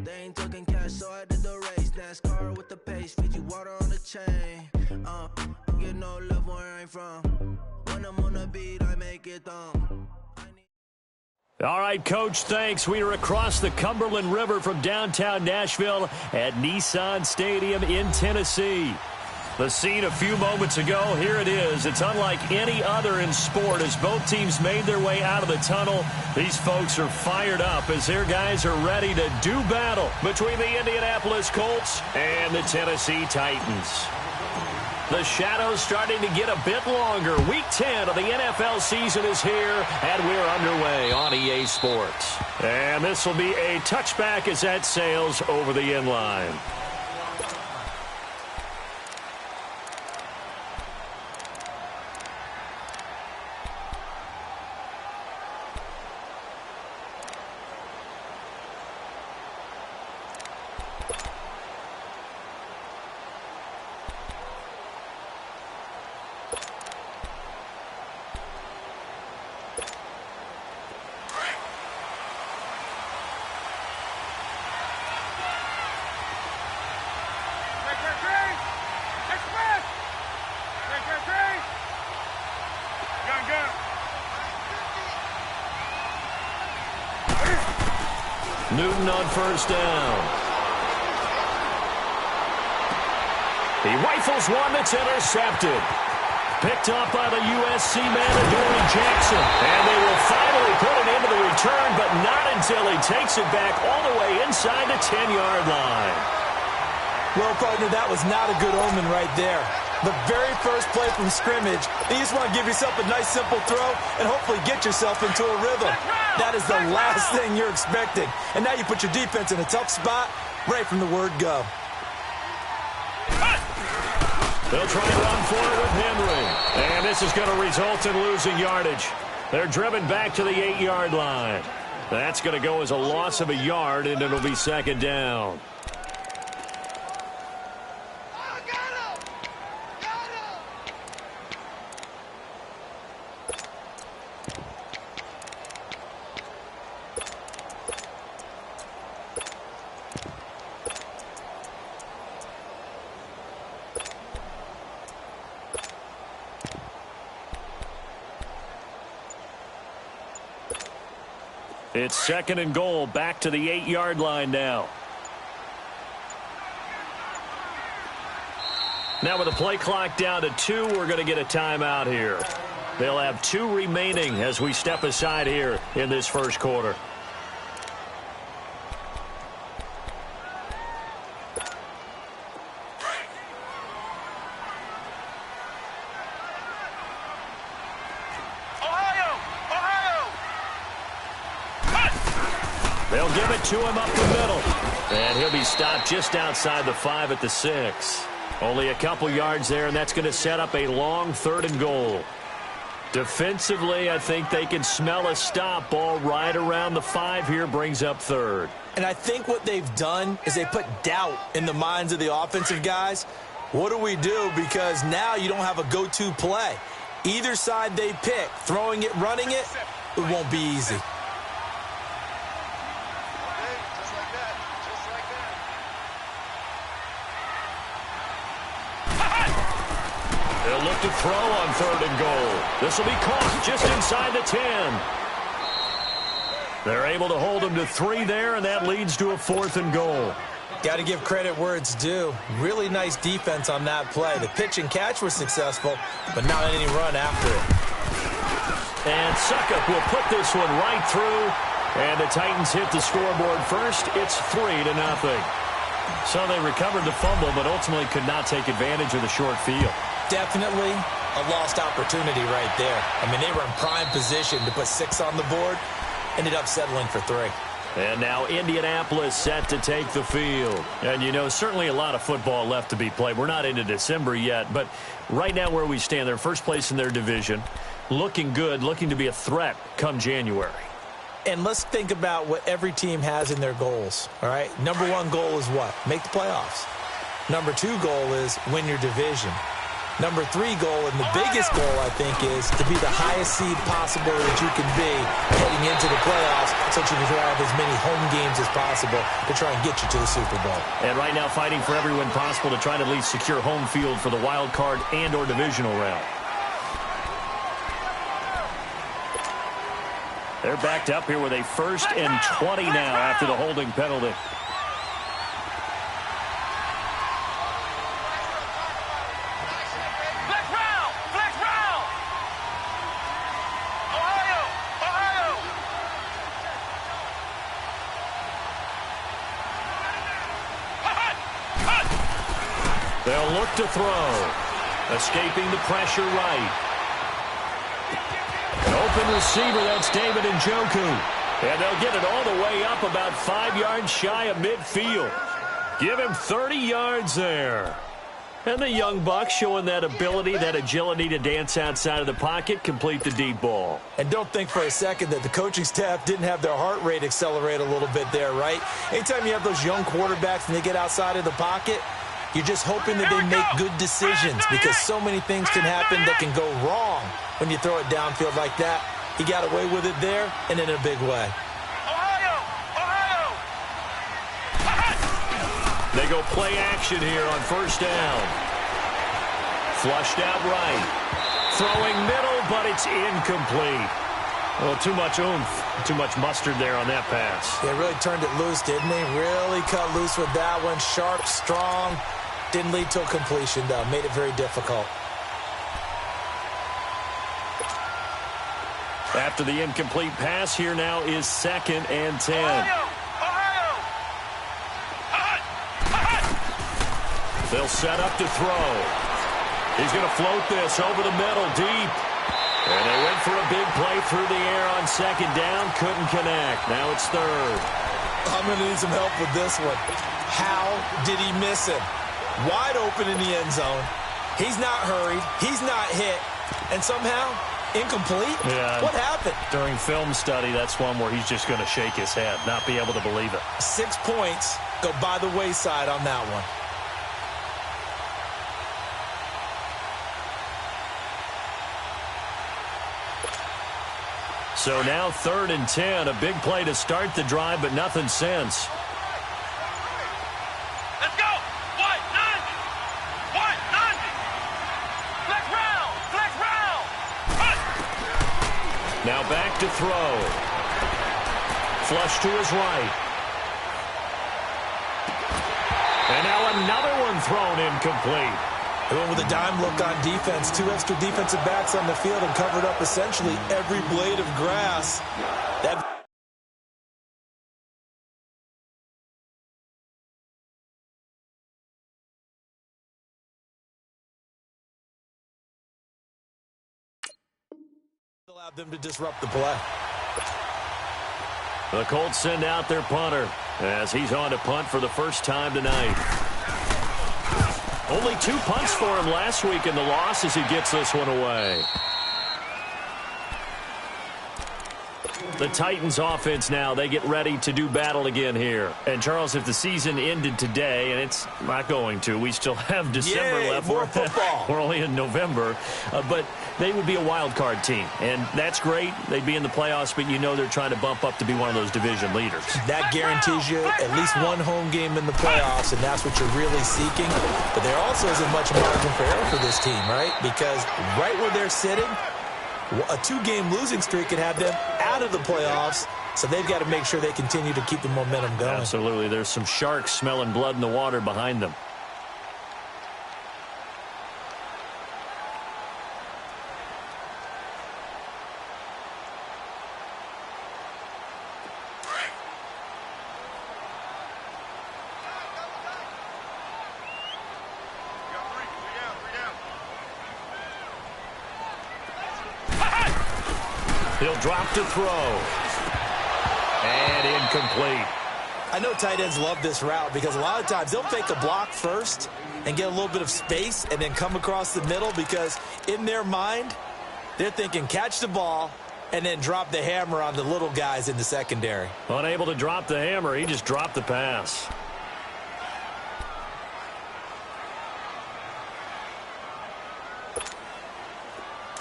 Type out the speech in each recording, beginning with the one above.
They ain't talking cash, so I did the race. NASCAR with the pace, feed you water on the chain. Get no love where I'm from. When I'm on the beat, I make it thumb. All right, Coach, thanks. We are across the Cumberland River from downtown Nashville at Nissan Stadium in Tennessee. The scene a few moments ago, here it is. It's unlike any other in sport as both teams made their way out of the tunnel. These folks are fired up as their guys are ready to do battle between the Indianapolis Colts and the Tennessee Titans. The shadow's starting to get a bit longer. Week 10 of the NFL season is here, and we're underway on EA Sports. And this will be a touchback as that sails over the end line. Newton on first down. He rifles one that's intercepted. Picked up by the USC man, Adoree Jackson. And they will finally put it into the return, but not until he takes it back all the way inside the 10-yard line. Well, partner, that was not a good omen right there. The very first play from scrimmage, you just want to give yourself a nice, simple throw and hopefully get yourself into a rhythm. That is the last thing you're expecting. And now you put your defense in a tough spot right from the word go. They'll try to run for it with Henry. And this is going to result in losing yardage. They're driven back to the 8-yard line. That's going to go as a loss of a yard, and it'll be second down. It's second and goal, back to the 8-yard line now. Now with the play clock down to 2, we're going to get a timeout here. They'll have 2 remaining as we step aside here in this first quarter. They'll give it to him up the middle. And he'll be stopped just outside the 5 at the 6. Only a couple yards there, and that's going to set up a long third and goal. Defensively, I think they can smell a stop. Ball right around the 5 here brings up third. And I think what they've done is they put doubt in the minds of the offensive guys. What do we do? Because now you don't have a go-to play. Either side they pick, throwing it, running it, it won't be easy. They'll look to throw on third and goal. This will be caught just inside the 10. They're able to hold them to 3 there, and that leads to a 4th and goal. Got to give credit where it's due. Really nice defense on that play. The pitch and catch was successful, but not any run after it. And Suckup will put this one right through, and the Titans hit the scoreboard first. It's 3-0. So they recovered the fumble, but ultimately could not take advantage of the short field. Definitely a lost opportunity right there. I mean, they were in prime position to put 6 on the board. Ended up settling for 3. And now Indianapolis set to take the field. And, you know, certainly a lot of football left to be played. We're not into December yet, but right now where we stand, they're first place in their division. Looking good, looking to be a threat come January. And let's think about what every team has in their goals, all right? Number 1 goal is what? Make the playoffs. Number 2 goal is win your division. Number 3 goal, and the biggest goal, I think, is to be the highest seed possible that you can be heading into the playoffs so that you can have as many home games as possible to try and get you to the Super Bowl. And right now fighting for every win possible to try to at least secure home field for the wild card and or divisional round. They're backed up here with a 1st and 20 now after the holding penalty. They'll look to throw. Escaping the pressure right. An open receiver, that's David Njoku. And they'll get it all the way up about 5 yards shy of midfield. Give him 30 yards there. And the young buck showing that ability, that agility to dance outside of the pocket, complete the deep ball. And don't think for a second that the coaching staff didn't have their heart rate accelerate a little bit there, right? Anytime you have those young quarterbacks and they get outside of the pocket, you're just hoping that they make good decisions because so many things can happen that can go wrong when you throw it downfield like that. He got away with it there and in a big way. They go play action here on 1st down. Flushed out right. Throwing middle, but it's incomplete. Well, too much oomph, too much mustard there on that pass. They really turned it loose, didn't they? Really cut loose with that one. Sharp, strong. Didn't lead to a completion, though. Made it very difficult. After the incomplete pass, here now is 2nd and 10. They'll set up to throw. He's going to float this over the middle, deep. And they went for a big play through the air on 2nd down. Couldn't connect. Now it's 3rd. I'm going to need some help with this one. How did he miss him? Wide open in the end zone. He's not hurried. He's not hit. And somehow, incomplete? Yeah. What happened? During film study, that's one where he's just going to shake his head, not be able to believe it. 6 points go by the wayside on that one. So now 3rd and 10. A big play to start the drive, but nothing since. Let's go! One, none! Flex round! Now back to throw. Flush to his right. And now another one thrown incomplete. They went with a dime look on defense. 2 extra defensive backs on the field and covered up essentially every blade of grass. Allowed them to disrupt the play. The Colts send out their punter as he's on to punt for the first time tonight. Only 2 punts for him last week in the loss as he gets this one away. The Titans offense now, they get ready to do battle again here. And Charles, if the season ended today, and it's not going to, we still have December left. More football. We're only in November. But they would be a wild card team. And that's great. They'd be in the playoffs, but you know they're trying to bump up to be one of those division leaders. That guarantees you at least one home game in the playoffs, and that's what you're really seeking. But there also isn't much margin for error for this team, right? Because right where they're sitting, a 2-game losing streak could have them out of the playoffs, so they've got to make sure they continue to keep the momentum going. Absolutely. There's some sharks smelling blood in the water behind them. He'll drop to throw. And incomplete. I know tight ends love this route because a lot of times they'll fake a block first and get a little bit of space and then come across the middle because in their mind, they're thinking catch the ball and then drop the hammer on the little guys in the secondary. Unable to drop the hammer, he just dropped the pass.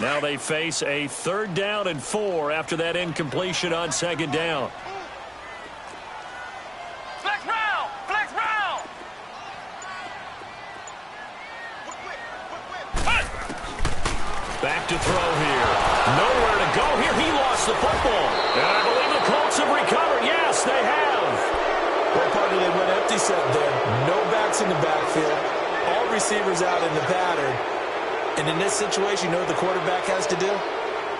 Now they face a 3rd down and 4 after that incompletion on 2nd down. Flex round! Flex round! Back to throw here. Nowhere to go here. He lost the football. And I believe the Colts have recovered. Yes, they have. Well, partner, they went empty set there. No backs in the backfield. All receivers out in the pattern. And in this situation, you know what the quarterback has to do?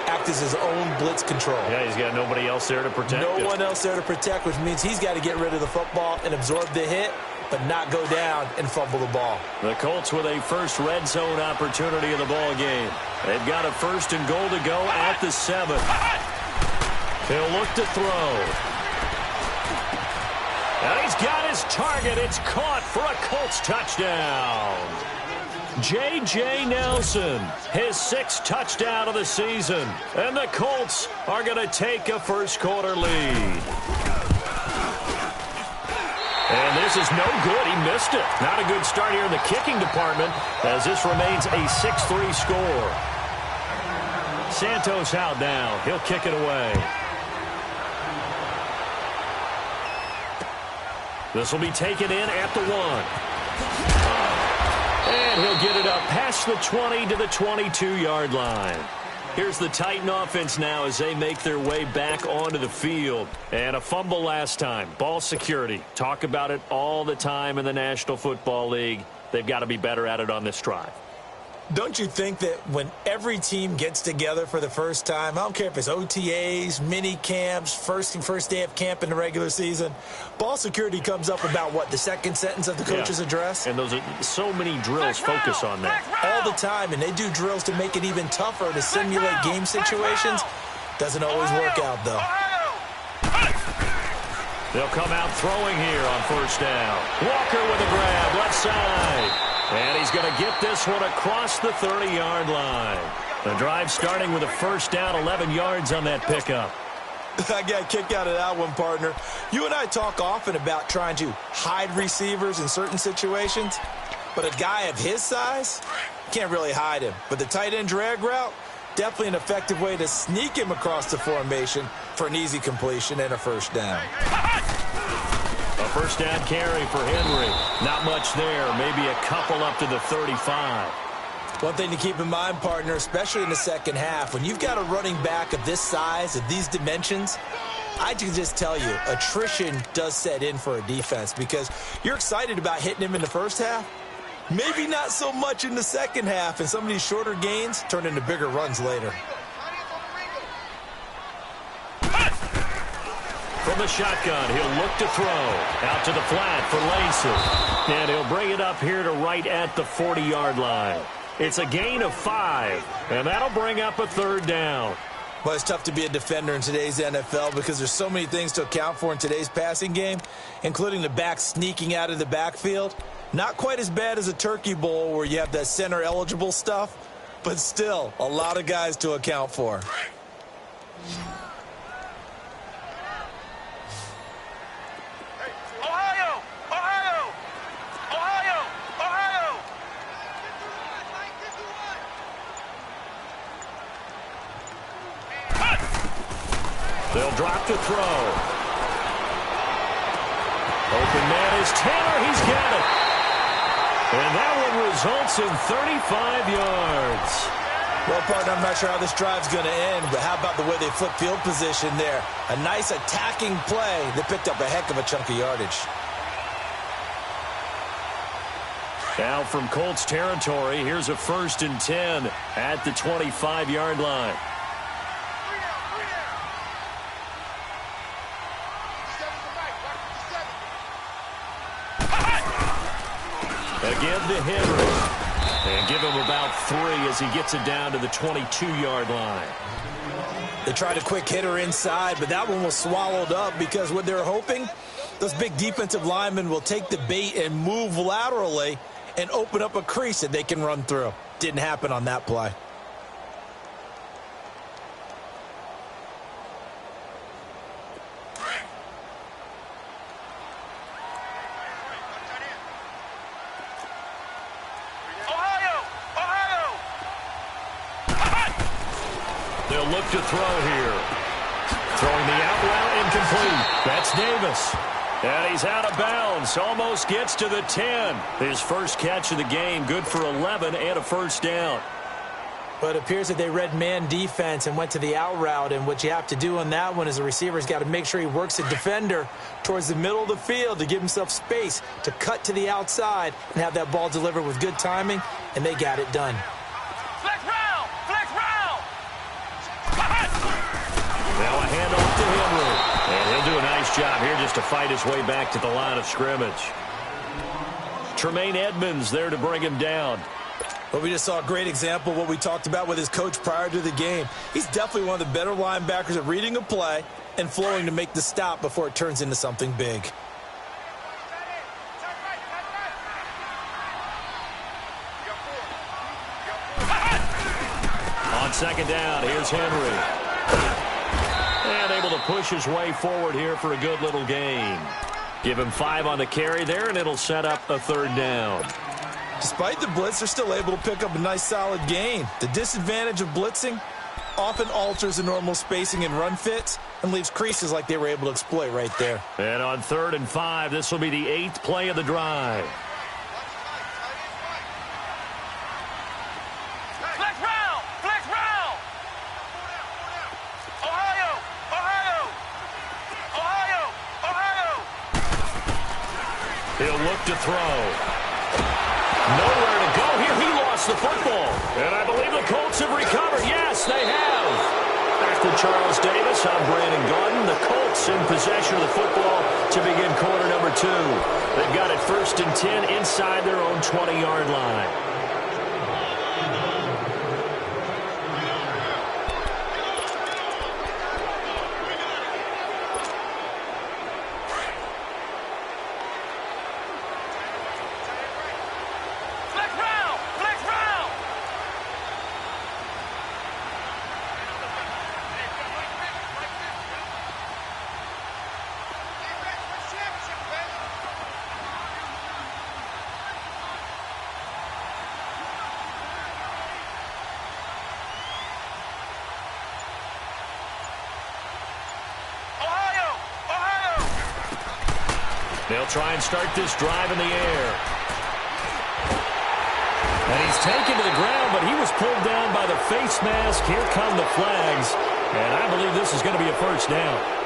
Act as his own blitz control. Yeah, he's got nobody else there to protect No it. one else there to protect, which means he's got to get rid of the football and absorb the hit, but not go down and fumble the ball. The Colts with a first red zone opportunity in the ball game. They've got a 1st and goal to go at the 7. He'll look to throw. And he's got his target. It's caught for a Colts touchdown. J.J. Nelson, his 6th touchdown of the season. And the Colts are going to take a first-quarter lead. And this is no good. He missed it. Not a good start here in the kicking department as this remains a 6-3 score. Santos out now. He'll kick it away. This will be taken in at the 1. And he'll get it up past the 20 to the 22-yard line. Here's the Titan offense now as they make their way back onto the field. And a fumble last time. Ball security. Talk about it all the time in the National Football League. They've got to be better at it on this drive. Don't you think that when every team gets together for the first time, I don't care if it's OTAs, mini camps, first day of camp in the regular season, ball security comes up about what, the second sentence of the coach's address? And those are so many drills focus on that. All the time, and they do drills to make it even tougher to simulate game situations. Doesn't always work out, though. They'll come out throwing here on 1st down. Walker with a grab, left side. And he's going to get this one across the 30-yard line. The drive starting with a 1st down, 11 yards on that pickup. I got a kick out of that one, partner. You and I talk often about trying to hide receivers in certain situations, but a guy of his size, can't really hide him. But the tight end drag route, definitely an effective way to sneak him across the formation for an easy completion and a 1st down. A 1st down carry for Henry. Not much there. Maybe a couple up to the 35. One thing to keep in mind, partner, especially in the second half, when you've got a running back of this size, of these dimensions, I can just tell you, attrition does set in for a defense because you're excited about hitting him in the first half. Maybe not so much in the second half, and some of these shorter gains turn into bigger runs later. From the shotgun, he'll look to throw. Out to the flat for Lacy. And he'll bring it up here to right at the 40-yard line. It's a gain of 5, and that'll bring up a 3rd down. Well, it's tough to be a defender in today's NFL because there's so many things to account for in today's passing game, including the back sneaking out of the backfield. Not quite as bad as a turkey bowl where you have that center-eligible stuff, but still a lot of guys to account for. They'll drop to throw. Open man is Taylor. He's got it. And that one results in 35 yards. Well, partner, I'm not sure how this drive's going to end, but how about the way they flip field position there? A nice attacking play that picked up a heck of a chunk of yardage. Now from Colts territory, here's a 1st and 10 at the 25-yard line. Again to Henry. And give him about 3 as he gets it down to the 22-yard line. They tried a quick hitter inside, but that one was swallowed up because what they're hoping, those big defensive linemen will take the bait and move laterally and open up a crease that they can run through. Didn't happen on that play. He'll look to throw here. Throwing the out route incomplete. That's Davis. And he's out of bounds. Almost gets to the 10. His first catch of the game. Good for 11 and a first down. But it appears that they read man defense and went to the out route. And what you have to do on that one is the receiver's got to make sure he works the defender towards the middle of the field to give himself space to cut to the outside and have that ball delivered with good timing. And they got it done. Flex round! Flex round! Now a handoff to Henry. And he'll do a nice job here just to fight his way back to the line of scrimmage. Tremaine Edmonds there to bring him down. But we just saw a great example of what we talked about with his coach prior to the game. He's definitely one of the better linebackers at reading a play and flowing to make the stop before it turns into something big. On second down, here's Henry. And able to push his way forward here for a good little gain. Give him 5 on the carry there, and it'll set up a third down. Despite the blitz, they're still able to pick up a nice solid gain. The disadvantage of blitzing often alters the normal spacing and run fits and leaves creases like they were able to exploit right there. And on 3rd and 5, this will be the 8th play of the drive. Flex round! Flex round! Ohio! Ohio! Ohio! Ohio! He'll look to throw. Nowhere to go here. He lost the football. And I believe the Colts have recovered. Yes, they have. Back with Charles Davis. I'm Brandon Gaudin. The Colts in possession of the football to begin quarter number 2. They've got it 1st and 10 inside their own 20-yard line. They'll try and start this drive in the air. And he's taken to the ground, but he was pulled down by the face mask. Here come the flags. And I believe this is going to be a first down.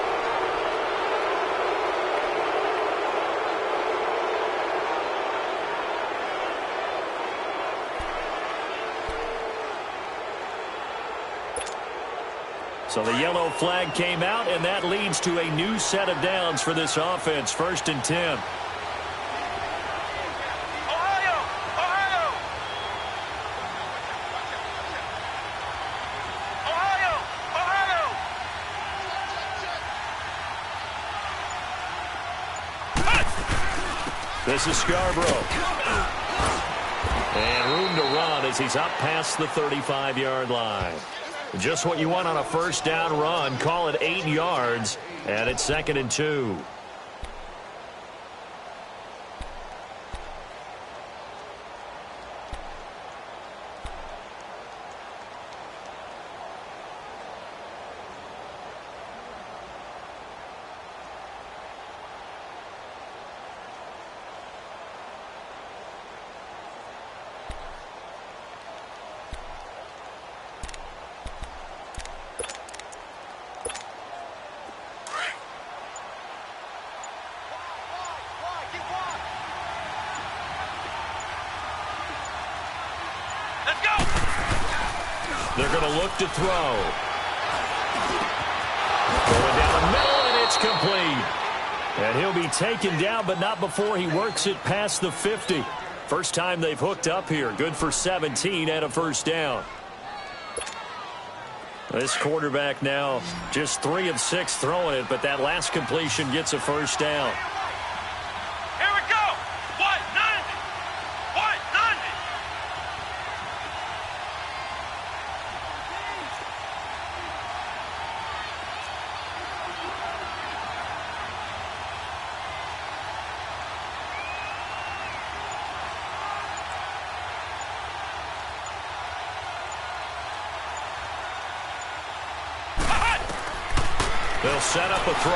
So the yellow flag came out, and that leads to a new set of downs for this offense. 1st and 10. Ohio! Ohio! Ohio! Ohio! This is Scarborough. And room to run as he's up past the 35-yard line. Just what you want on a first down run. Call it 8 yards, and it's 2nd and 2. They're going to look to throw. Going down the middle, and it's complete. And he'll be taken down, but not before he works it past the 50. First time they've hooked up here. Good for 17 and a first down. This quarterback now just 3 of 6 throwing it, but that last completion gets a first down. Here we go! 190! 190! They'll set up a throw.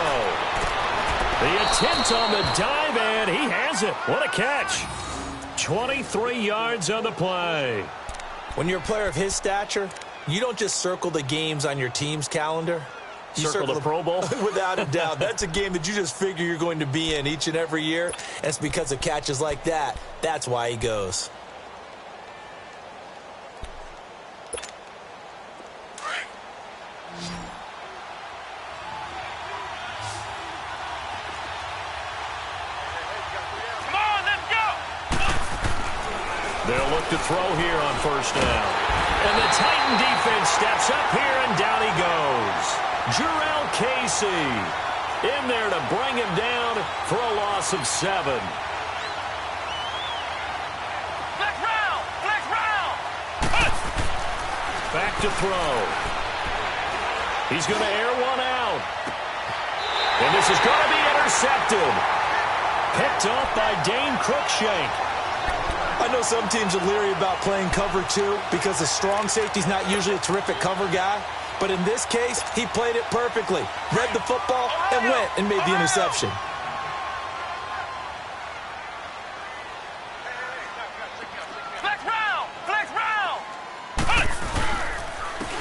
The attempt on the dive, and he has it. What a catch. 23 yards on the play. When you're a player of his stature, you don't just circle the games on your team's calendar. You circle the Pro Bowl? Without a doubt. That's a game that you just figure you're going to be in each and every year. And it's because of catches like that. That's why he goes. Come on, let's go. They'll look to throw here on first down. And the Titan defense steps up here, and down he goes. Jarrell Casey in there to bring him down for a loss of 7. Flex round, flex round. Back to throw. He's going to air one out. And this is going to be intercepted. Picked off by Dane Cruikshank. I know some teams are leery about playing cover 2 because the strong safety's not usually a terrific cover guy. But in this case, he played it perfectly. Read the football and went and made the interception. Flex round, flex round.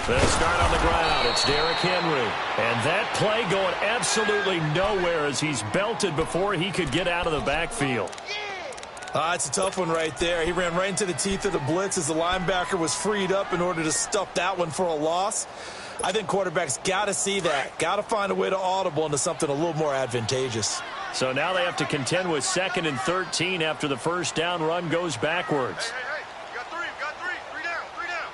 They'll start on the ground. It's Derrick Henry. And that play going absolutely nowhere as he's belted before he could get out of the backfield. It's a tough one right there. He ran right into the teeth of the blitz as the linebacker was freed up in order to stuff that one for a loss. I think quarterbacks got to see that. Got to find a way to audible into something a little more advantageous. So now they have to contend with 2nd and 13 after the first down run goes backwards. Hey, you got 3, you got 3. 3 down, 3 down.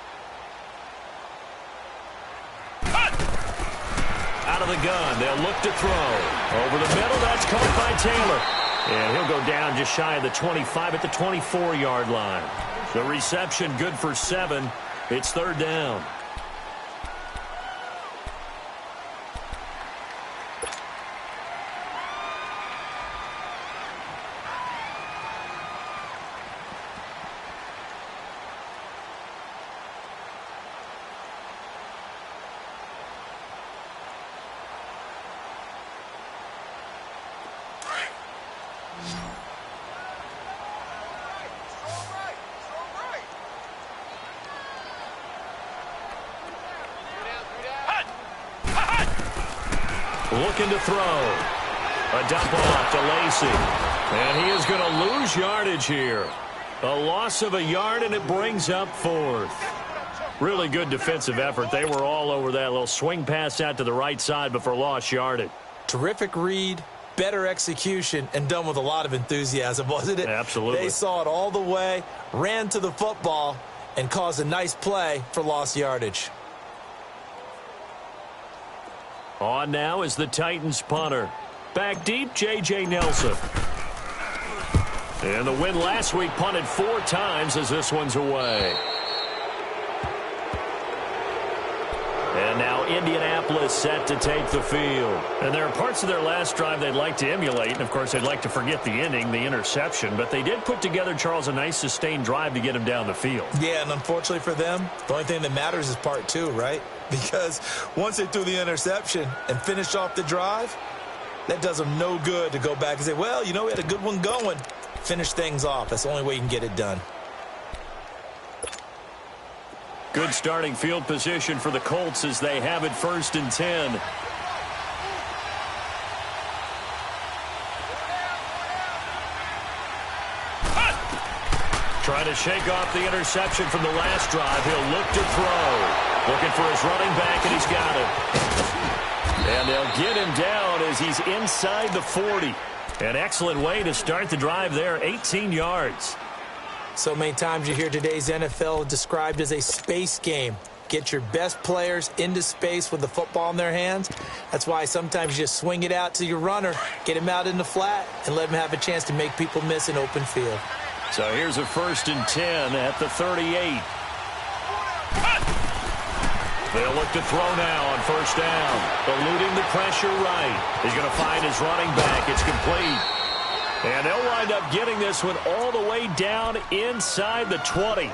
Out of the gun, they'll look to throw. Over the middle, that's caught by Taylor. And he'll go down just shy of the 25 at the 24-yard line. The reception good for 7. It's 3rd down. Looking to throw. A dump off to Lacy. And he is going to lose yardage here. A loss of a yard, and it brings up 4th. Really good defensive effort. They were all over that little swing pass out to the right side before lost yardage. Terrific read, better execution, and done with a lot of enthusiasm, wasn't it? Absolutely. They saw it all the way, ran to the football, and caused a nice play for lost yardage. On now is the Titans punter. Back deep, J.J. Nelson. And the win last week punted 4 times as this one's away. And now Indianapolis set to take the field. And there are parts of their last drive they'd like to emulate. And, of course, they'd like to forget the ending, the interception. But they did put together, Charles, a nice sustained drive to get him down the field. Yeah, and unfortunately for them, the only thing that matters is part 2, right? Because once they threw the interception and finished off the drive, that does them no good to go back and say, well, you know, we had a good one going. Finish things off. That's the only way you can get it done. Good starting field position for the Colts as they have it 1st and 10. Trying to shake off the interception from the last drive. He'll look to throw. Looking for his running back, and he's got it. And they'll get him down as he's inside the 40. An excellent way to start the drive there, 18 yards. So many times you hear today's NFL described as a space game. Get your best players into space with the football in their hands. That's why sometimes you just swing it out to your runner, get him out in the flat, and let him have a chance to make people miss an open field. So here's a 1st and 10 at the 38. They'll look to throw now on 1st down. Eluding the pressure right. He's going to find his running back. It's complete. And they'll wind up getting this one all the way down inside the 20.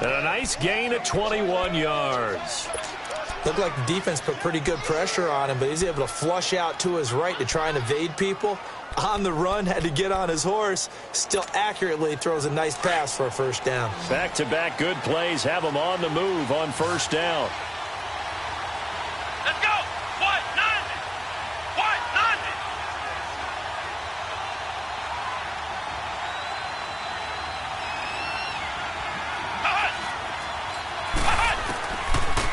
And a nice gain of 21 yards. Looked like the defense put pretty good pressure on him, but he's able to flush out to his right to try and evade people. On the run, had to get on his horse. Still accurately throws a nice pass for a first down. Back-to-back good plays have him on the move on first down. Let's go! White 90! White 90!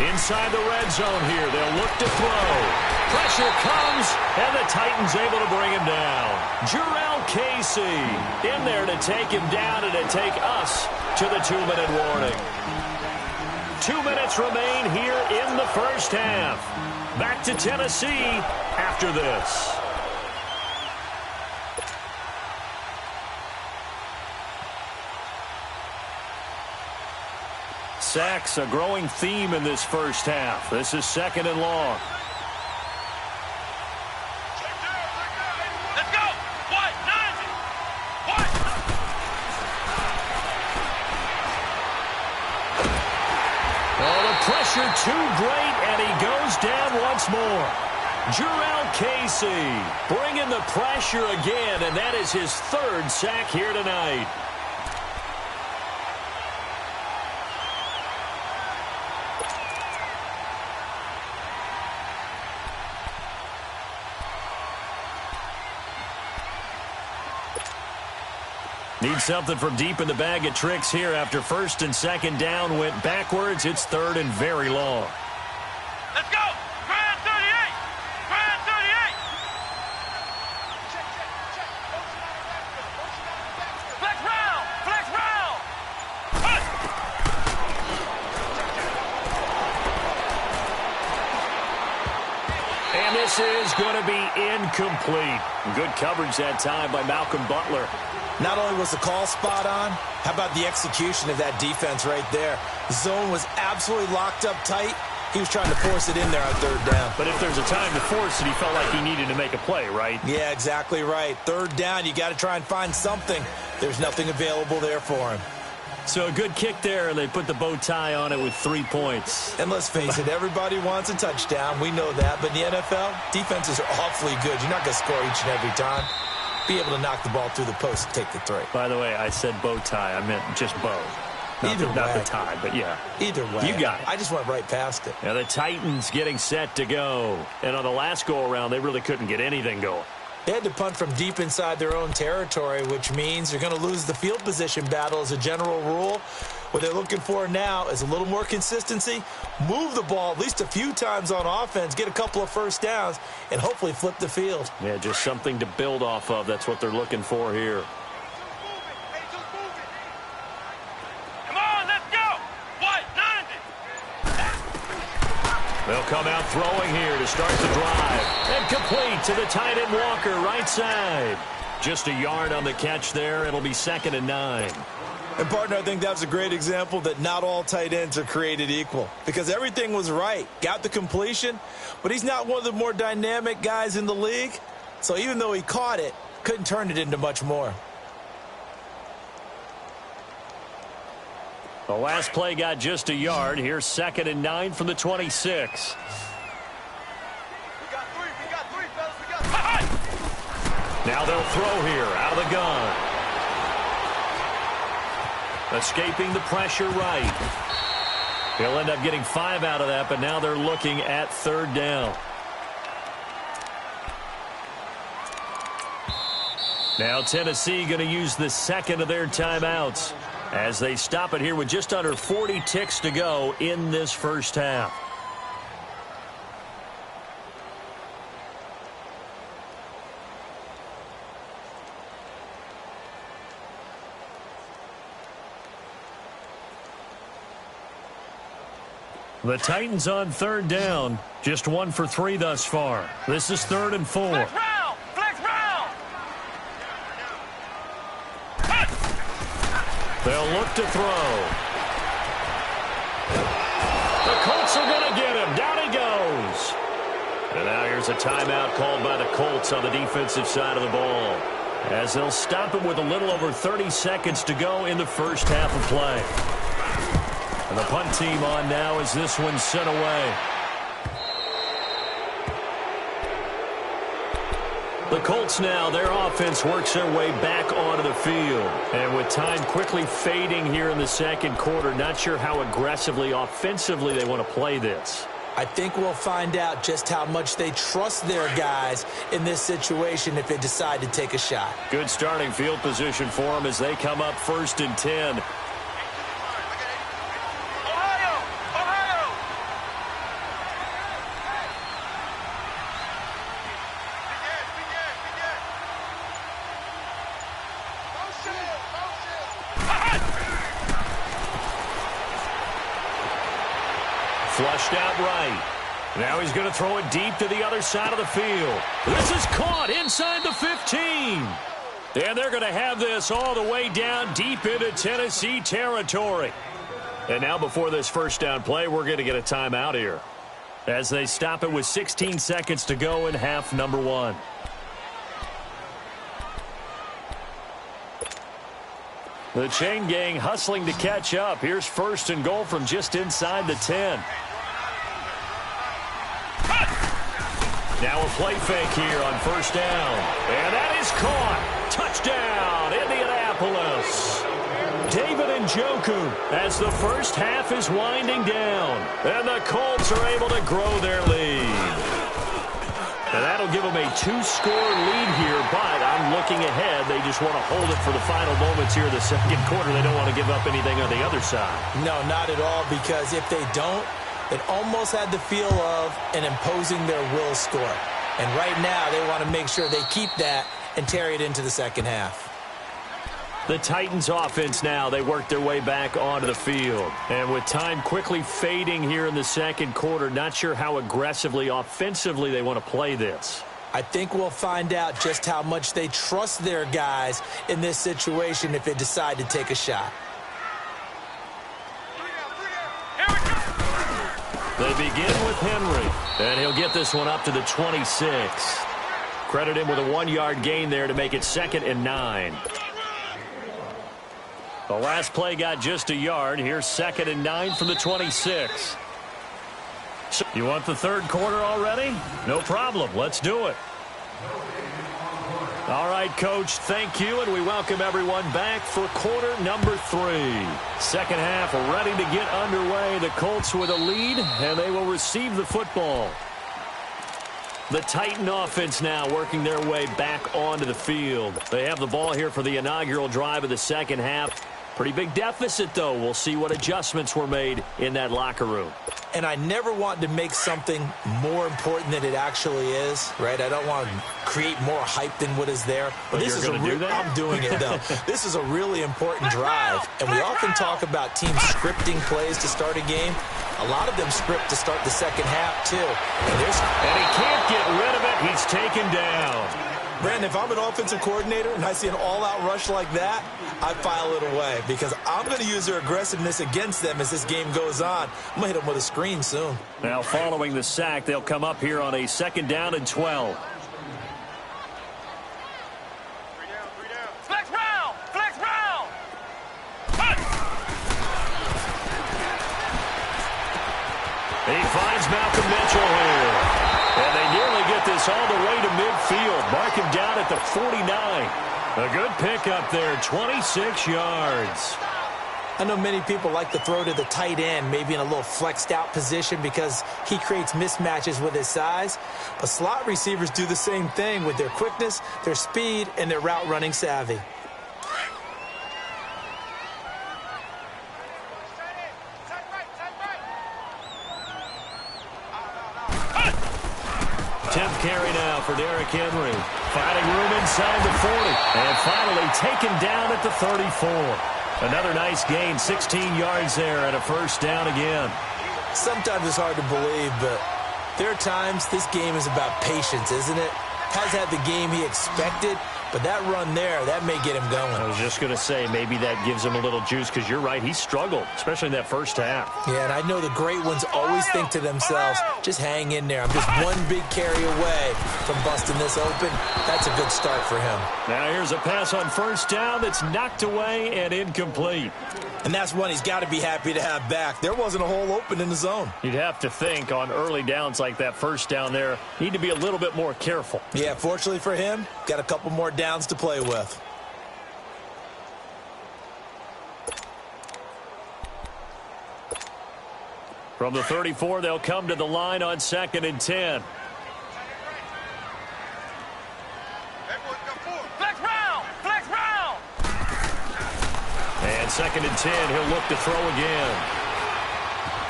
Inside the red zone here, they'll look to throw. Pressure comes, and the Titans able to bring him down. Jurrell Casey in there to take him down and to take us to the 2-minute warning. 2 minutes remain here in the first half. Back to Tennessee after this. Sacks, a growing theme in this first half. This is 2nd and long. Let's go! White 90! White! Oh, the pressure too great, and he goes down once more. Jurrell Casey bringing the pressure again, and that is his 3rd sack here tonight. Need something from deep in the bag of tricks here after 1st and 2nd down went backwards. It's 3rd and very long. Let's go! Grand 38! Grand 38! Flex round! Flex round! Hut! And this is going to be incomplete. Good coverage that time by Malcolm Butler. Not only was the call spot on, how about the execution of that defense right there? The zone was absolutely locked up tight. He was trying to force it in there on 3rd down. But if there's a time to force it, he felt like he needed to make a play, right? Yeah, exactly right. 3rd down, you got to try and find something. There's nothing available there for him. So a good kick there, and they put the bow tie on it with 3 points. And let's face it, everybody wants a touchdown. We know that. But in the NFL, defenses are awfully good. You're not going to score each and every time. Be able to knock the ball through the post and take the 3. By the way, I said bow tie. I meant just bow. Not the tie, but yeah. Either way. You got it. I just went right past it. Now the Titans getting set to go. And on the last go-around, they really couldn't get anything going. They had to punt from deep inside their own territory, which means they're going to lose the field position battle as a general rule. What they're looking for now is a little more consistency, move the ball at least a few times on offense, get a couple of first downs, and hopefully flip the field. Yeah, just something to build off of. That's what they're looking for here. Come on, let's go! White 90! They'll come out throwing here to start the drive. And complete to the tight end Walker, right side. Just a yard on the catch there. It'll be 2nd and 9. And, partner, I think that's a great example that not all tight ends are created equal because everything was right. Got the completion, but he's not one of the more dynamic guys in the league. So even though he caught it, couldn't turn it into much more. The last play got just a yard. Here's 2nd and 9 from the 26. We got three, fellas, we got three! Now they'll throw here out of the gun. Escaping the pressure right. He'll end up getting 5 out of that, but now they're looking at 3rd down. Now Tennessee going to use the 2nd of their timeouts as they stop it here with just under 40 ticks to go in this first half. The Titans on 3rd down. Just 1 for 3 thus far. This is 3rd and 4. Flex round! Flex round! Hut! They'll look to throw. The Colts are going to get him. Down he goes. And now here's a timeout called by the Colts on the defensive side of the ball, as they'll stop him with a little over 30 seconds to go in the first half of play. And the punt team on now as this one's sent away. the Colts now, their offense works their way back onto the field. And with time quickly fading here in the second quarter, not sure how aggressively, offensively they want to play this. I think we'll find out just how much they trust their guys in this situation if they decide to take a shot. Good starting field position for them as they come up 1st and 10. Flushed out right. Now he's going to throw it deep to the other side of the field. This is caught inside the 15. And they're going to have this all the way down deep into Tennessee territory. And now before this first down play, we're going to get a timeout here as they stop it with 16 seconds to go in half number 1. The chain gang hustling to catch up. Here's 1st and goal from just inside the 10. Now a play fake here on 1st down. And that is caught. Touchdown, Indianapolis. David Njoku as the first half is winding down. And the Colts are able to grow their lead. And that'll give them a 2-score lead here, but I'm looking ahead. They just want to hold it for the final moments here in the second quarter. They don't want to give up anything on the other side. No, not at all, because if they don't, it almost had the feel of an imposing their will score. And right now, they want to make sure they keep that and carry it into the second half. The Titans offense now, they work their way back onto the field. And with time quickly fading here in the second quarter, not sure how aggressively, offensively they want to play this. I think we'll find out just how much they trust their guys in this situation if they decide to take a shot. They begin with Henry, and he'll get this one up to the 26. Credit him with a 1-yard gain there to make it 2nd and 9. The last play got just a yard. Here's 2nd and 9 from the 26. So you want the third quarter already? No problem. Let's do it. All right, Coach, thank you, and we welcome everyone back for quarter number 3. Second half ready to get underway. The Colts with a lead, and they will receive the football. The Titan offense now working their way back onto the field. They have the ball here for the inaugural drive of the second half. Pretty big deficit, though. We'll see what adjustments were made in that locker room. And I never want to make something more important than it actually is, right? I don't want to create more hype than what is there. But this is I'm doing it, though. This is a really important drive. And we often talk about teams scripting plays to start a game. A lot of them script to start the second half, too. And he can't get rid of it. He's taken down. Brandon, if I'm an offensive coordinator and I see an all-out rush like that, I file it away because I'm going to use their aggressiveness against them as this game goes on. I'm going to hit them with a screen soon. Now, following the sack, they'll come up here on a 2nd down and 12. Flex round! Flex round! He finds Malcolm Mitchell here. And they nearly get this all the way to midfield. Mark him down at the 49. A good pickup there, 26 yards. I know many people like to throw to the tight end, maybe in a little flexed out position because he creates mismatches with his size. But slot receivers do the same thing with their quickness, their speed, and their route running savvy. 10th carry now for Derrick Henry. Finding room inside the 40. And finally taken down at the 34. Another nice gain, 16 yards there and a first down again. Sometimes it's hard to believe, but there are times this game is about patience, isn't it? Has had the game he expected, but that run there, that may get him going. I was just going to say, maybe that gives him a little juice, because you're right, he struggled, especially in that first half. Yeah, and I know the great ones always think to themselves, just hang in there. I'm just one big carry away from busting this open. That's a good start for him. Now here's a pass on first down that's knocked away and incomplete. And that's one he's got to be happy to have back. There wasn't a hole open in the zone. You'd have to think on early downs like that first down there, need to be a little bit more careful. Yeah, fortunately for him, got a couple more downs to play with. From the 34, they'll come to the line on 2nd and 10. And 2nd and 10, he'll look to throw again.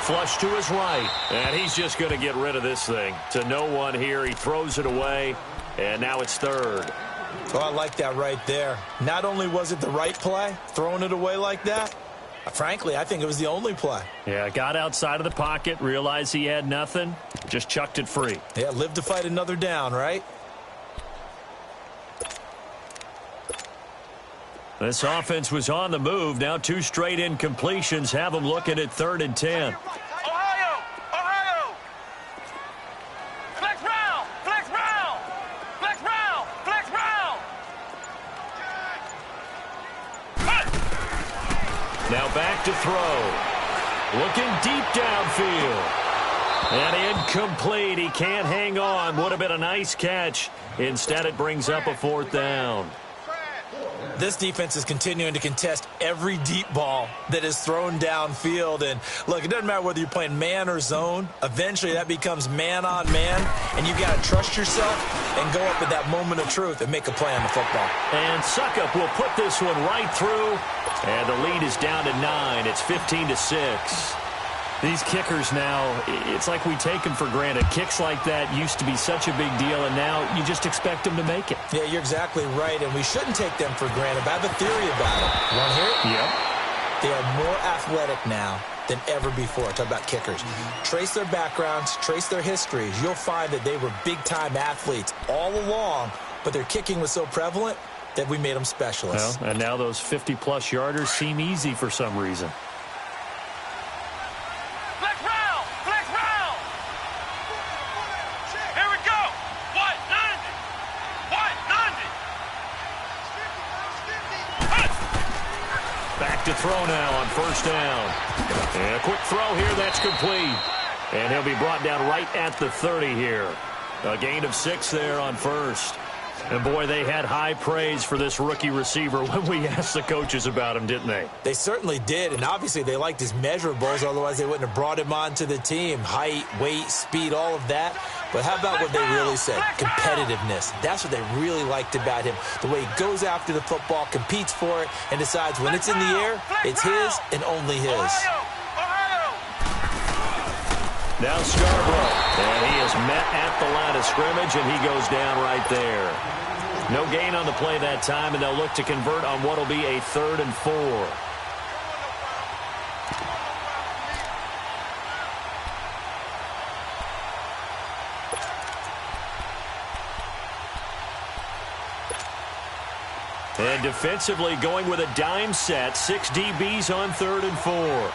Flush to his right, and he's just going to get rid of this thing. To no one here, he throws it away, and now it's 3rd. Oh, I like that right there. Not only was it the right play, throwing it away like that, frankly, I think it was the only play. Yeah, got outside of the pocket, realized he had nothing, just chucked it free. Yeah, live to fight another down, right? This offense was on the move. Now 2 straight incompletions have them looking at 3rd and 10. Ohio! Flex round! Now back to throw. Looking deep downfield. And incomplete. He can't hang on. Would have been a nice catch. Instead, it brings up a 4th down. This defense is continuing to contest every deep ball that is thrown downfield. And, look, it doesn't matter whether you're playing man or zone. Eventually, that becomes man on man, and you got to trust yourself and go up at that moment of truth and make a play on the football. And Suckup will put this one right through, and the lead is down to 9. It's 15-6. These kickers now, it's like we take them for granted. Kicks like that used to be such a big deal, and now you just expect them to make it. Yeah, you're exactly right, and we shouldn't take them for granted. But I have a theory about it. You want to hear it? Yep. They are more athletic now than ever before. Talk about kickers. Trace their backgrounds, trace their histories. You'll find that they were big-time athletes all along, but their kicking was so prevalent that we made them specialists. Well, and now those 50-plus yarders seem easy for some reason. To throw now on first down. And a quick throw here, that's complete. And he'll be brought down right at the 30 here. A gain of 6 there on first. And, boy, they had high praise for this rookie receiver when we asked the coaches about him, didn't they? They certainly did, and obviously they liked his measurables, otherwise they wouldn't have brought him onto the team. Height, weight, speed, all of that. But how about what they really said? Competitiveness. That's what they really liked about him. The way he goes after the football, competes for it, and decides when it's in the air, it's his and only his. Now Scarborough, and he is met at the line of scrimmage, and he goes down right there. No gain on the play that time, and they'll look to convert on what will be a 3rd and 4. And defensively going with a dime set, 6 DBs on 3rd and 4.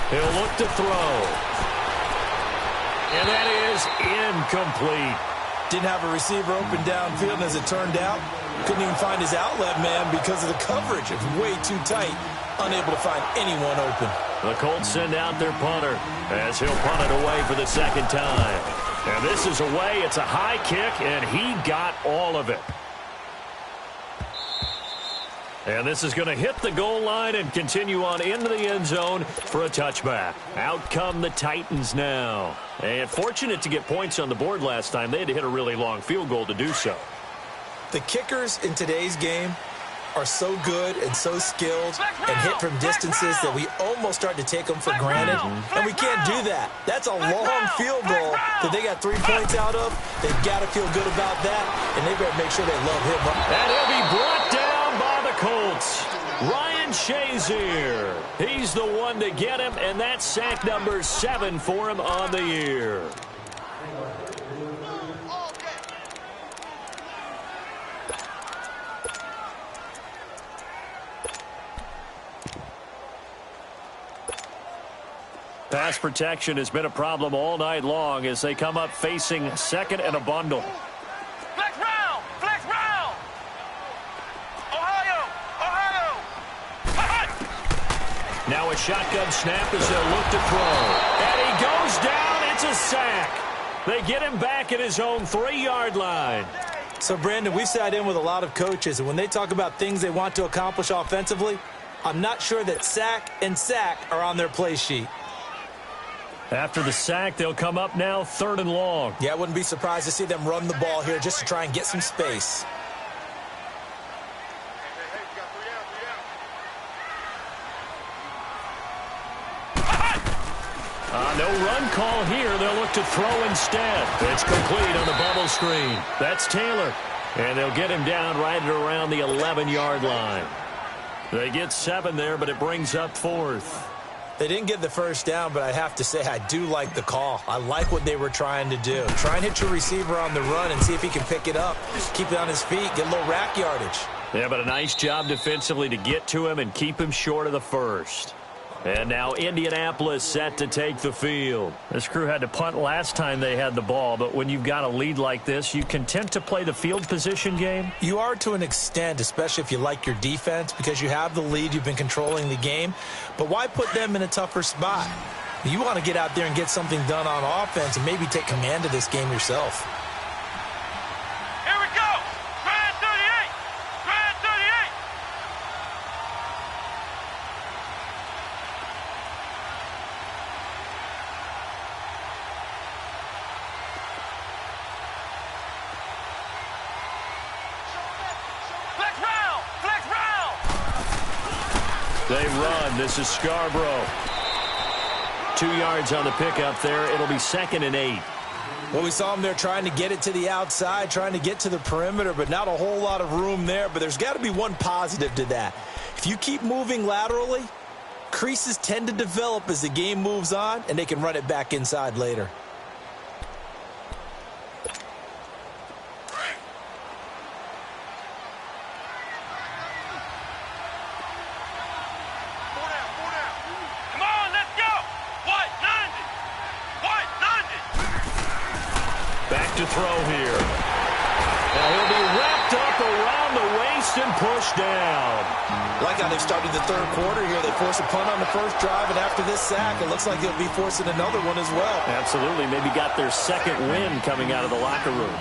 He'll look to throw. And that is incomplete. Didn't have a receiver open downfield, and as it turned out, couldn't even find his outlet man because of the coverage. It was way too tight, unable to find anyone open. The Colts send out their punter as he'll punt it away for the 2nd time. And this is away. It's a high kick, and he got all of it. And this is going to hit the goal line and continue on into the end zone for a touchback. Out come the Titans now. And fortunate to get points on the board last time. They had to hit a really long field goal to do so. The kickers in today's game are so good and so skilled and hit from distances that we almost start to take them for granted. And we can't do that. That's a long field goal that they got 3 points out of. They've got to feel good about that, and they better make sure they love him. And he'll be brought down by the Colts. Ryan Shazier. He's the one to get him, and that's sack number 7 for him on the year. Pass protection has been a problem all night long as they come up facing second and a bundle. Flex round! Flex round! Ohio! Ohio! Now a shotgun snap as they'll look to throw. And he goes down. It's a sack. They get him back at his own 3-yard line. So, Brandon, we've sat in with a lot of coaches, and when they talk about things they want to accomplish offensively, I'm not sure that sack and sack are on their play sheet. After the sack, they'll come up now 3rd and long. Yeah, I wouldn't be surprised to see them run the ball here just to try and get some space. No run call here. They'll look to throw instead. It's complete on the bubble screen. That's Taylor. And they'll get him down right at around the 11-yard line. They get 7 there, but it brings up 4th. They didn't get the first down, but I have to say I do like the call. I like what they were trying to do. Try and hit your receiver on the run and see if he can pick it up. Keep it on his feet, get a little rack yardage. Yeah, but a nice job defensively to get to him and keep him short of the first. And now Indianapolis set to take the field. This crew had to punt last time they had the ball, but when you've got a lead like this, you content to play the field position game? You are to an extent, especially if you like your defense, because you have the lead, you've been controlling the game. But why put them in a tougher spot? You want to get out there and get something done on offense and maybe take command of this game yourself. Here we go! Grand 38! Grand 38! Flex round! Flex round! They run. This is Scarborough. 2 yards on the pickup there. It'll be 2nd and 8. Well, we saw him there trying to get it to the outside, trying to get to the perimeter, but not a whole lot of room there. But there's got to be one positive to that. If you keep moving laterally, creases tend to develop as the game moves on, and they can run it back inside later. Come on, let's go! White 90! White 90! Back to throw here. Now he'll be wrapped up around the waist and pushed down. Like how they've started the third quarter here. They force a punt on the first drive, and after this sack, it looks like they'll be forcing another one as well. Absolutely. Maybe got their second win coming out of the locker room.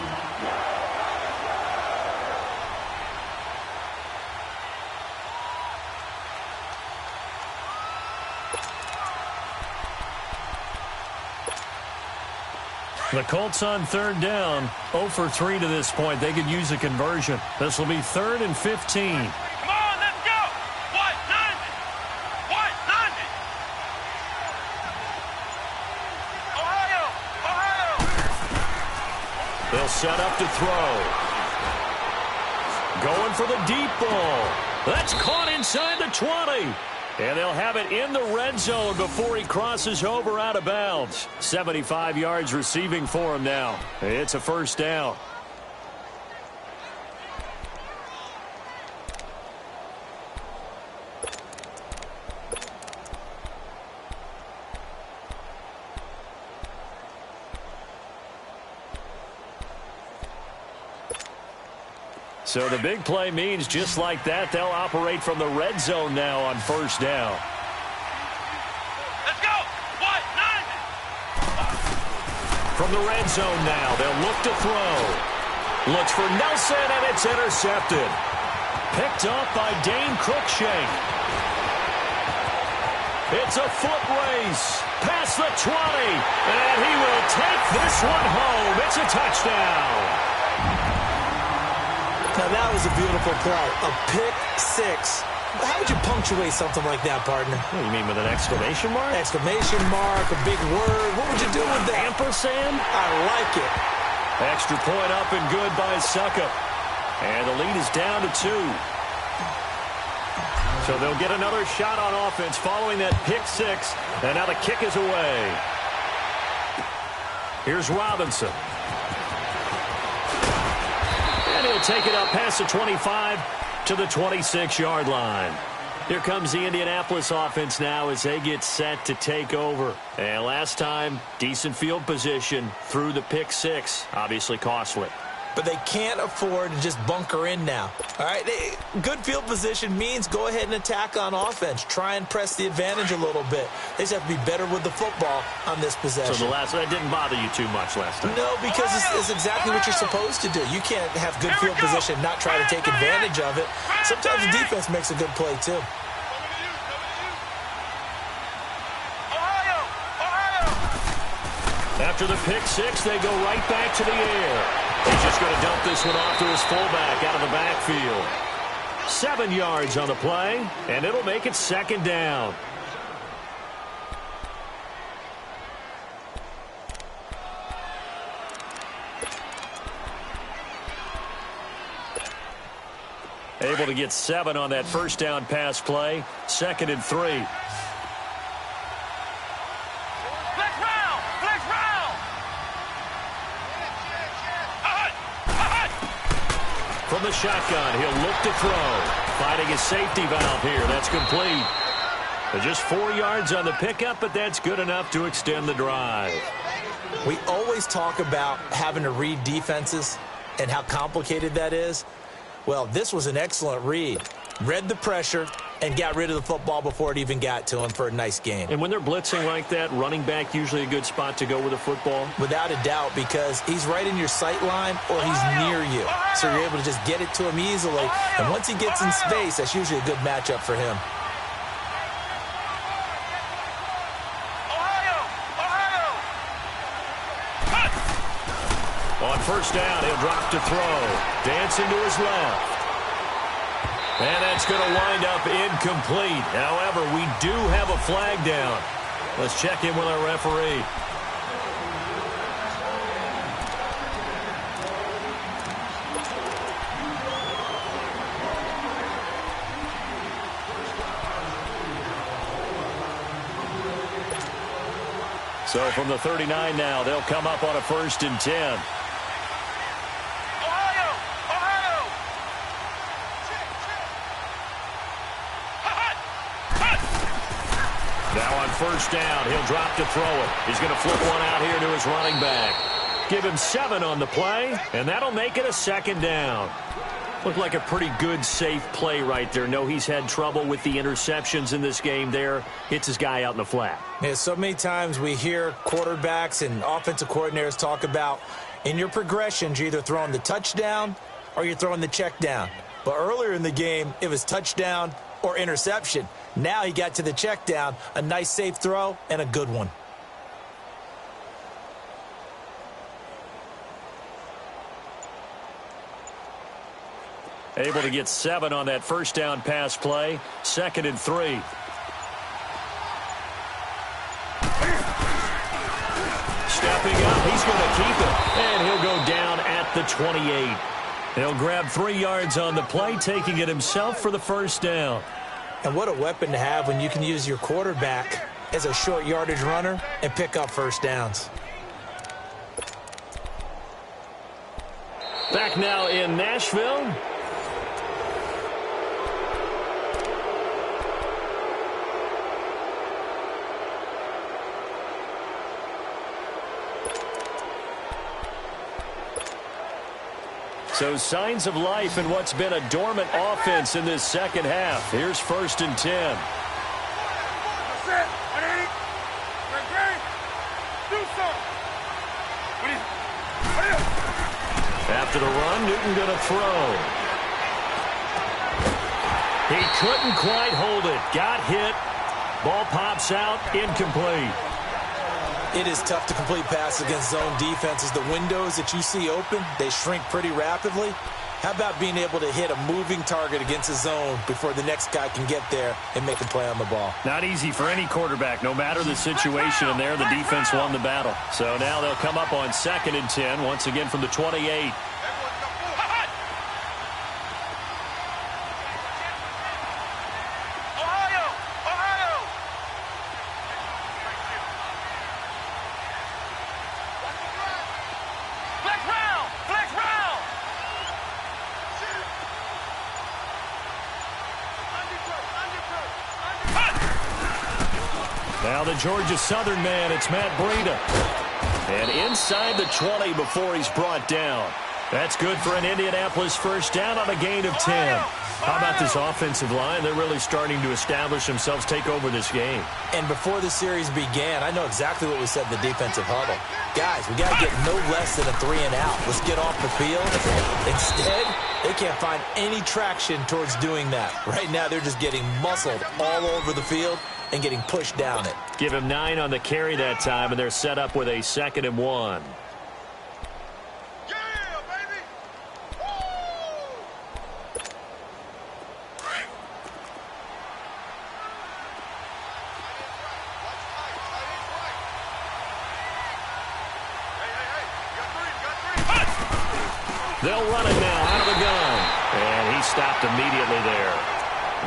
The Colts on 3rd down, 0 for 3 to this point. They could use a conversion. This will be 3rd and 15. Come on, let's go! White 90! White 90! Ohio! Ohio! They'll set up to throw. Going for the deep ball. That's caught inside the 20. And they'll have it in the red zone before he crosses over out of bounds. 75 yards receiving for him now. It's a first down. So the big play means just like that, they'll operate from the red zone now on first down. Let's go! White 90! From the red zone now, they'll look to throw. Looks for Nelson, and it's intercepted. Picked up by Dane Cruikshank. It's a foot race. Past the 20. And he will take this one home. It's a touchdown. Now, that was a beautiful play. A pick six. How would you punctuate something like that, partner? What do you mean, with an exclamation mark? Exclamation mark, a big word. What would you do with that? Ampersand? I like it. Extra point up and good by Suckup. And the lead is down to 2. So they'll get another shot on offense following that pick six. And now the kick is away. Here's Robinson. And he'll take it up past the 25 to the 26-yard line. Here comes the Indianapolis offense now as they get set to take over. And last time, decent field position through the pick six. Obviously costly. But they can't afford to just bunker in now. All right, good field position means go ahead and attack on offense. Try and press the advantage a little bit. They just have to be better with the football on this possession. So that didn't bother you too much last time? No, because it's exactly what you're supposed to do. You can't have good field position, not try to take advantage of it. Sometimes the defense makes a good play, too. After the pick six, they go right back to the air. He's just going to dump this one off to his fullback out of the backfield. 7 yards on the play, and it'll make it second down. Able to get 7 on that first down pass play. 2nd and 3. From the shotgun, he'll look to throw. Finding his safety valve here. That's complete. Just 4 yards on the pickup, but that's good enough to extend the drive. We always talk about having to read defenses and how complicated that is. Well, this was an excellent read. Read the pressure and got rid of the football before it even got to him for a nice gain. And when they're blitzing like that, running back usually a good spot to go with the football? Without a doubt, because he's right in your sight line or he's near you. So you're able to just get it to him easily. And once he gets in space, that's usually a good matchup for him. On first down, he'll drop to throw. Dancing to his left. And that's going to wind up incomplete. However, we do have a flag down. Let's check in with our referee. So from the 39 now, they'll come up on a 1st and 10. Now on first down, he'll drop to throw it. He's going to flip one out here to his running back. Give him 7 on the play, and that'll make it a 2nd down. Looked like a pretty good, safe play right there. No, he's had trouble with the interceptions in this game there. Hits his guy out in the flat. Yeah, so many times we hear quarterbacks and offensive coordinators talk about in your progressions, you're either throwing the touchdown or you're throwing the check down. But earlier in the game, it was touchdown or interception. Now he got to the check down, a nice safe throw, and a good one. Able to get 7 on that first down pass play. 2nd and 3. Stepping up, he's going to keep it. And he'll go down at the 28. He'll grab 3 yards on the play, taking it himself for the first down. And what a weapon to have when you can use your quarterback as a short yardage runner and pick up first downs. Back now in Nashville. So signs of life in what's been a dormant offense in this second half. Here's 1st and 10. After the run, Newton going to throw. He couldn't quite hold it. Got hit. Ball pops out. Incomplete. It is tough to complete passes against zone defenses. The windows that you see open, they shrink pretty rapidly. How about being able to hit a moving target against a zone before the next guy can get there and make a play on the ball? Not easy for any quarterback, no matter the situation, and there the defense won the battle. So now they'll come up on 2nd and 10, once again from the 28. Now the Georgia Southern man, it's Matt Breida. And inside the 20 before he's brought down. That's good for an Indianapolis first down on a gain of 10. How about this offensive line? They're really starting to establish themselves, take over this game. And before the series began, I know exactly what we said in the defensive huddle. Guys, we got to get no less than a 3-and-out. Let's get off the field. Instead, they can't find any traction towards doing that. Right now, they're just getting muscled all over the field and getting pushed down it. Give him 9 on the carry that time, and they're set up with a 2nd and 1. They'll run it now out of the gun. And he stopped immediately there.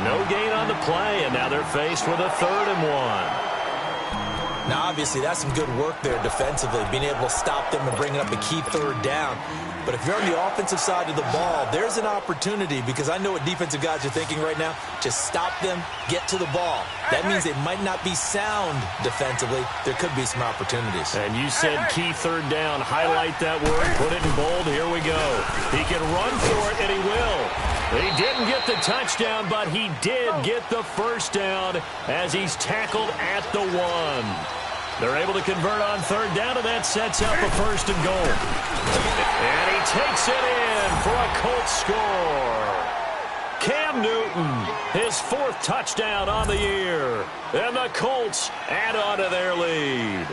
No gain on the play, and now they're faced with a 3rd and 1. Now, obviously, that's some good work there defensively, being able to stop them and bringing up a key 3rd down. But if you're on the offensive side of the ball, there's an opportunity, because I know what defensive guys are thinking right now. Just stop them, get to the ball. That means they might not be sound defensively. There could be some opportunities. And you said key 3rd down. Highlight that word. Put it in bold. Here we go. He can run for it, and he will. He didn't get the touchdown, but he did get the first down as he's tackled at the 1. They're able to convert on 3rd down, and that sets up a 1st and goal. And he takes it in for a Colts score. Cam Newton, his 4th touchdown on the year. And the Colts add on to their lead.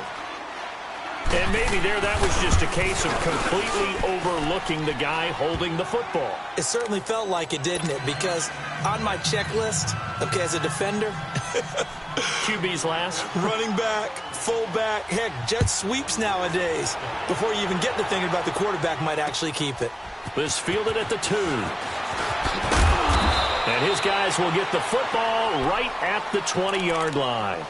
And maybe that was just a case of completely overlooking the guy holding the football. It certainly felt like it, didn't it? Because on my checklist, okay, as a defender, QB's last. Running back, fullback, heck, jet sweeps nowadays. Before you even get to thinking about the quarterback might actually keep it. This fielded at the 2. And his guys will get the football right at the 20-yard line.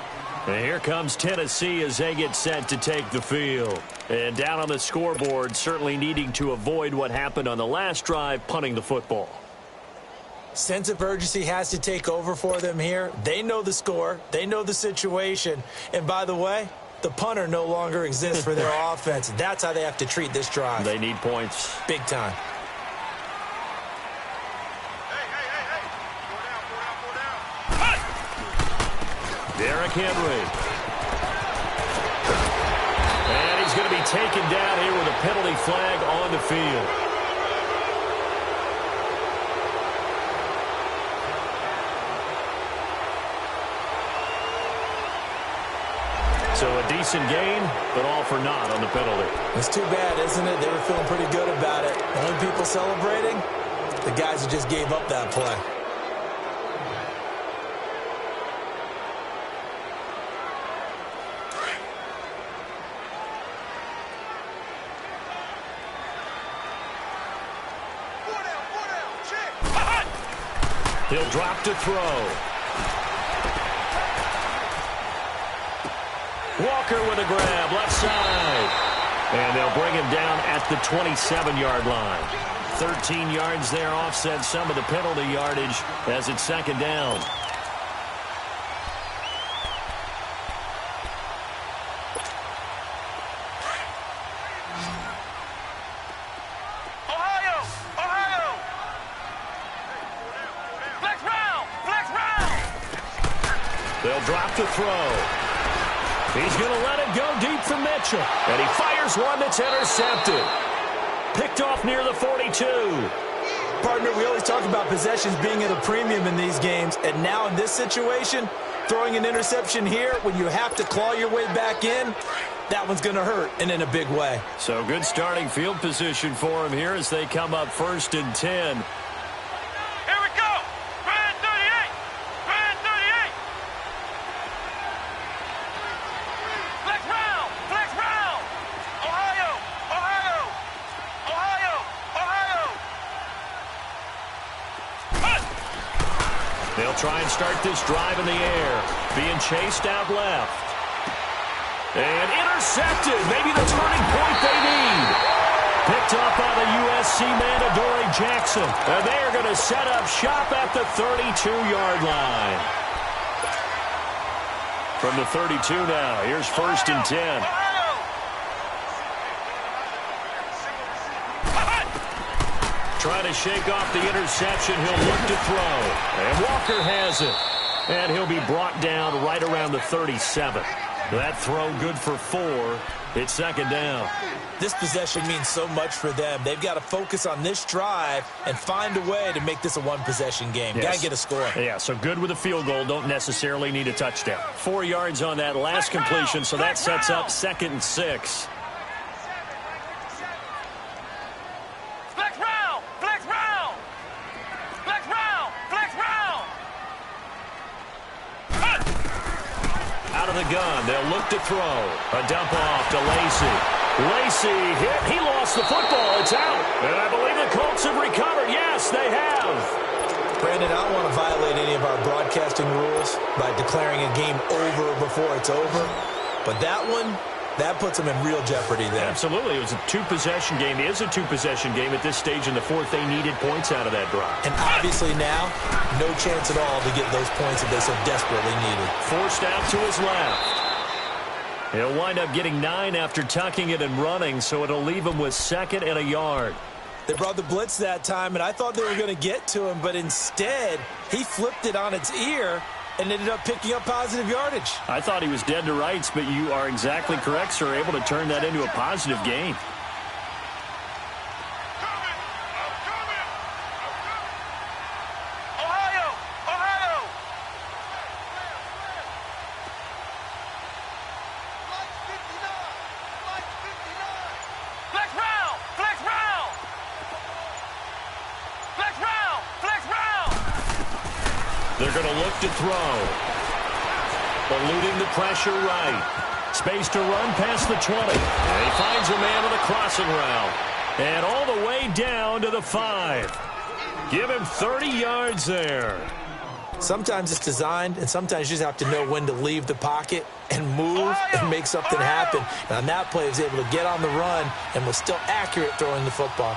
And here comes Tennessee as they get set to take the field. And down on the scoreboard, certainly needing to avoid what happened on the last drive, punting the football. Sense of urgency has to take over for them here. They know the score. They know the situation. And by the way, the punter no longer exists for their offense. That's how they have to treat this drive. They need points. Big time. Derrick Henry. And he's going to be taken down here with a penalty flag on the field. So a decent gain, but all for naught on the penalty. It's too bad, isn't it? They were feeling pretty good about it. Only people celebrating, the guys who just gave up that play. He'll drop to throw. Walker with a grab, left side. And they'll bring him down at the 27-yard line. 13 yards there, offset some of the penalty yardage as it's 2nd down. They'll drop to throw. He's going to let it go deep for Mitchell. And he fires one that's intercepted. Picked off near the 42. Partner, we always talk about possessions being at a premium in these games. And now in this situation, throwing an interception here when you have to claw your way back in, that one's going to hurt, and in a big way. So good starting field position for him here as they come up 1st and 10. They'll try and start this drive in the air. Being chased out left. And intercepted. Maybe the turning point they need. Picked up by the USC man, Adoree Jackson. And they are going to set up shop at the 32-yard line. From the 32 now, here's 1st and 10. Trying to shake off the interception. He'll look to throw. And Walker has it. And he'll be brought down right around the 37. That throw good for 4. It's 2nd down. This possession means so much for them. They've got to focus on this drive and find a way to make this a one-possession game. Yes. Got to get a score. Yeah, so good with a field goal. Don't necessarily need a touchdown. 4 yards on that last completion, so that sets up 2nd and 6. Out of the gun, they'll look to throw. A dump off to Lacy. Lacy hit. He lost the football. It's out. And I believe the Colts have recovered. Yes, they have. Brandon, I don't want to violate any of our broadcasting rules by declaring a game over before it's over. But that one, that puts them in real jeopardy there. Absolutely. It was a two-possession game. It is a two-possession game at this stage in the fourth. They needed points out of that drive. And obviously now, no chance at all to get those points that they so desperately needed. Forced out to his left. He'll wind up getting 9 after tucking it and running, so it'll leave him with 2nd and a yard. They brought the blitz that time, and I thought they were going to get to him, but instead, he flipped it on its ear and ended up picking up positive yardage. I thought he was dead to rights, but you are exactly correct, sir. Able to turn that into a positive gain. They're going to look to throw. Eluding the pressure right. Space to run past the 20. And he finds a man on the crossing route. And all the way down to the 5. Give him 30 yards there. Sometimes it's designed, and sometimes you just have to know when to leave the pocket and move and make something happen. And on that play, he was able to get on the run and was still accurate throwing the football.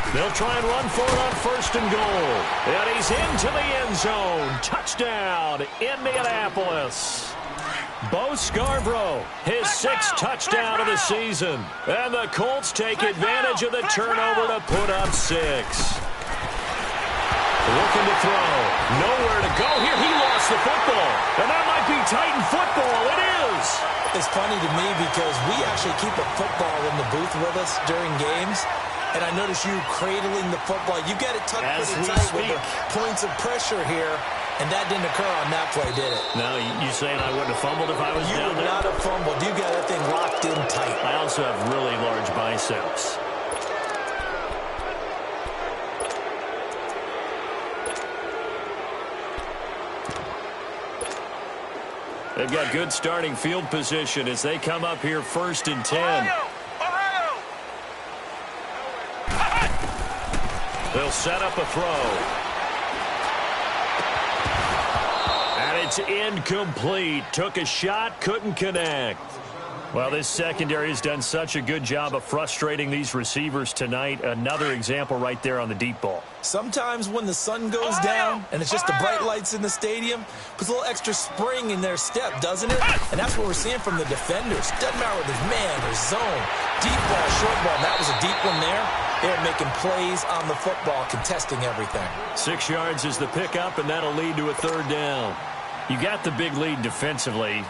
They'll try and run for it on 1st and goal. And he's into the end zone. Touchdown, Indianapolis. Bo Scarborough, his 6th touchdown of the season. And the Colts take advantage of the turnover to put up 6. Looking to throw. Nowhere to go here. He lost the football. And that might be Titan football. It is. It's funny to me because we actually keep a football in the booth with us during games. And I notice you cradling the football. You got it tucked pretty tight with the points of pressure here. And that didn't occur on that play, did it? No, you saying I wouldn't have fumbled if I was down there? You would not have fumbled. You got that thing locked in tight. I also have really large biceps. They've got good starting field position as they come up here 1st and 10. They'll set up a throw. And it's incomplete. Took a shot, couldn't connect. Well, this secondary has done such a good job of frustrating these receivers tonight. Another example right there on the deep ball. Sometimes when the sun goes down and it's just the bright lights in the stadium, puts a little extra spring in their step, doesn't it? And that's what we're seeing from the defenders. Doesn't matter whether it's man or zone, deep ball, short ball. That was a deep one there. They're making plays on the football, contesting everything. 6 yards is the pickup, and that'll lead to a 3rd down. You got the big lead defensively.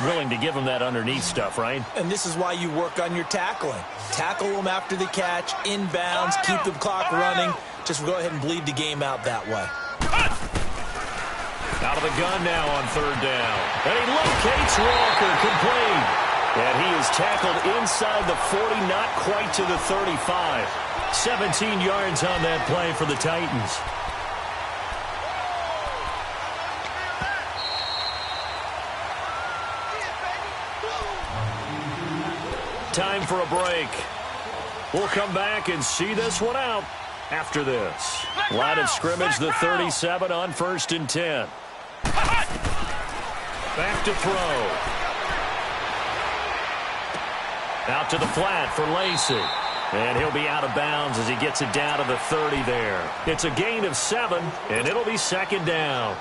Willing to give them that underneath stuff, right? And this is why you work on your tackling. Tackle them after the catch, inbounds, keep the clock running. Just go ahead and bleed the game out that way. Out of the gun now on 3rd down. And he locates Walker, complete. And he is tackled inside the 40, not quite to the 35. 17 yards on that play for the Titans. Time for a break. We'll come back and see this one out after this. Line of scrimmage, the 37 on 1st and 10. Back to throw. Out to the flat for Lacy. And he'll be out of bounds as he gets it down to the 30 there. It's a gain of 7, and it'll be second down.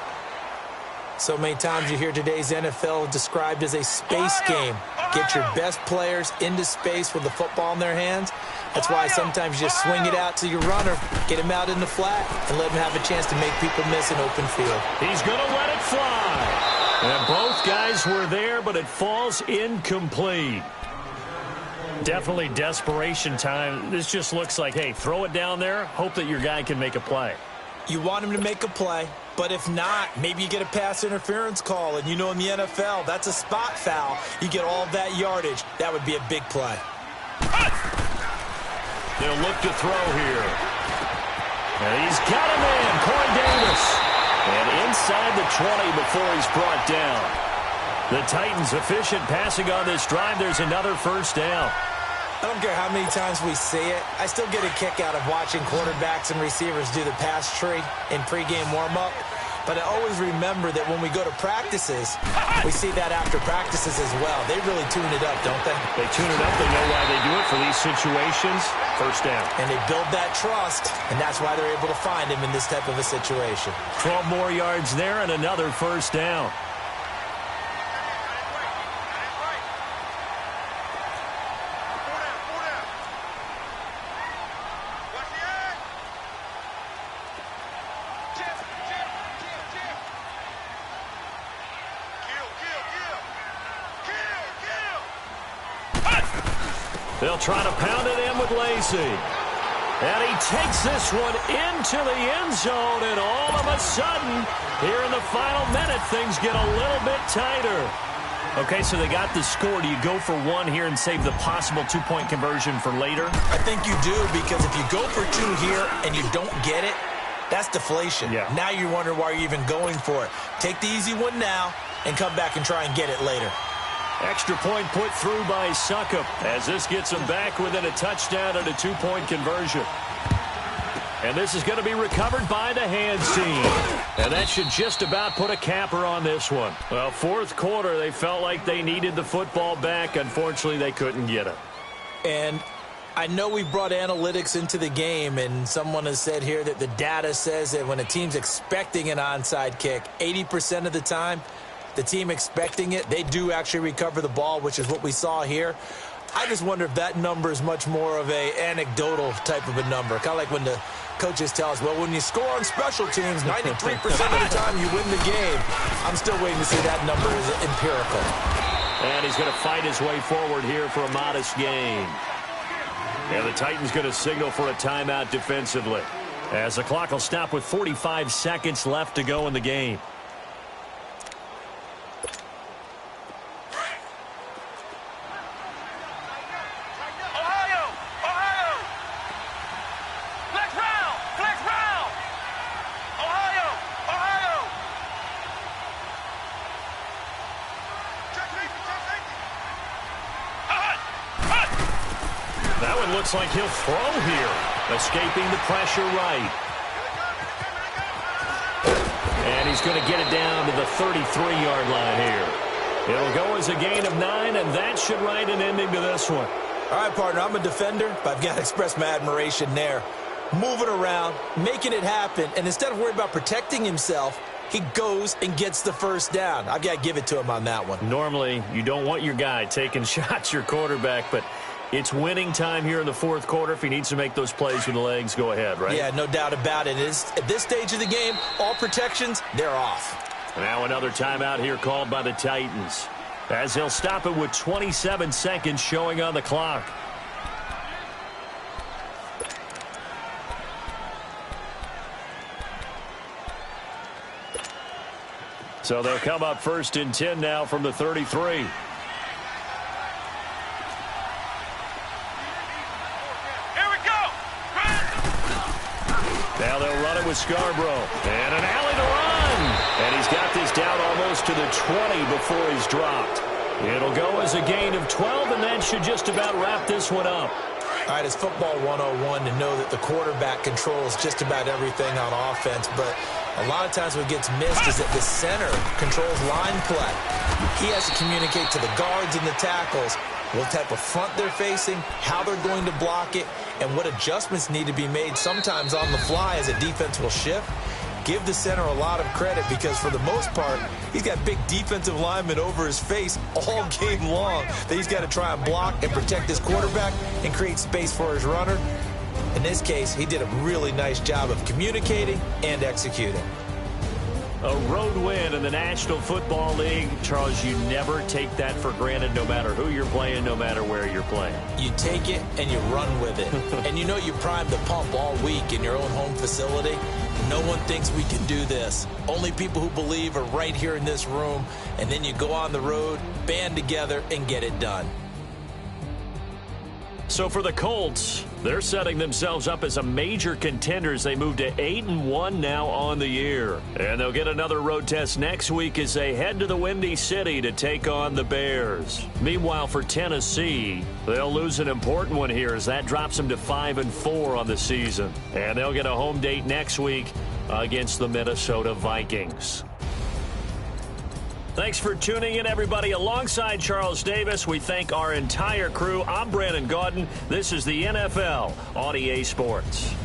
So many times you hear today's NFL described as a space game. Get your best players into space with the football in their hands. That's why sometimes you just swing it out to your runner, get him out in the flat, and let him have a chance to make people miss an open field. He's going to let it fly. And both guys were there, but it falls incomplete. Definitely desperation time. This just looks like, hey, throw it down there, hope that your guy can make a play. You want him to make a play, but if not, maybe you get a pass interference call, and you know in the NFL, that's a spot foul. You get all of that yardage. That would be a big play. They'll look to throw here. And he's got him in, Corey Davis. And inside the 20 before he's brought down. The Titans efficient passing on this drive. There's another first down. I don't care how many times we see it. I still get a kick out of watching quarterbacks and receivers do the pass tree in pregame warm-up. But I always remember that when we go to practices, we see that after practices as well. They really tune it up, don't they? They tune it up. They know why they do it for these situations. First down. And they build that trust, and that's why they're able to find him in this type of a situation. 12 more yards there and another first down. They'll try to pound it in with Lacey. And he takes this one into the end zone, and all of a sudden, here in the final minute, things get a little bit tighter. Okay, so they got the score. Do you go for one here and save the possible two-point conversion for later? I think you do, because if you go for two here and you don't get it, that's deflation. Yeah. Now you wonder why you're even going for it. Take the easy one now and come back and try and get it later. Extra point put through by Suckup as this gets him back within a touchdown and a two-point conversion. And this is going to be recovered by the hands team. And that should just about put a capper on this one. Well, fourth quarter, they felt like they needed the football back. Unfortunately, they couldn't get it. And I know we brought analytics into the game, and someone has said here that the data says that when a team's expecting an onside kick, 80% of the time, the team expecting it, they do actually recover the ball, which is what we saw here. I just wonder if that number is much more of a anecdotal type of a number. Kind of like when the coaches tell us, well, when you score on special teams, 93% of the time you win the game. I'm still waiting to see that number is empirical. And he's going to fight his way forward here for a modest gain. And the Titans going to signal for a timeout defensively, as the clock will stop with 45 seconds left to go in the game. Looks like he'll throw here, escaping the pressure right. And he's going to get it down to the 33-yard line here. It'll go as a gain of 9, and that should write an ending to this one. All right, partner, I'm a defender, but I've got to express my admiration there. Moving around, making it happen, and instead of worrying about protecting himself, he goes and gets the first down. I've got to give it to him on that one. Normally, you don't want your guy taking shots, your quarterback, but it's winning time here in the fourth quarter. If he needs to make those plays with the legs, go ahead, right? Yeah, no doubt about it. At this stage of the game, all protections, they're off. Now another timeout here called by the Titans, as he'll stop it with 27 seconds showing on the clock. So they'll come up first and 10 now from the 33. Now they'll run it with Scarborough. And an alley to run. And he's got this down almost to the 20 before he's dropped. It'll go as a gain of 12, and that should just about wrap this one up. All right, it's football 101 to know that the quarterback controls just about everything on offense, but a lot of times what gets missed is that the center controls line play. He has to communicate to the guards and the tackles what type of front they're facing, how they're going to block it, and what adjustments need to be made sometimes on the fly as a defense will shift. Give the center a lot of credit because for the most part, he's got big defensive linemen over his face all game long that he's got to try and block and protect his quarterback and create space for his runner. In this case, he did a really nice job of communicating and executing. A road win in the National Football League. Charles, you never take that for granted no matter who you're playing, no matter where you're playing. You take it and you run with it. And you know you primed the pump all week in your own home facility. No one thinks we can do this. Only people who believe are right here in this room. And then you go on the road, band together, and get it done. So for the Colts, they're setting themselves up as a major contender as they move to 8-1 now on the year. And they'll get another road test next week as they head to the Windy City to take on the Bears. Meanwhile, for Tennessee, they'll lose an important one here as that drops them to 5-4 on the season. And they'll get a home date next week against the Minnesota Vikings. Thanks for tuning in, everybody. Alongside Charles Davis, we thank our entire crew. I'm Brandon Gaudin. This is the NFL on EA Sports.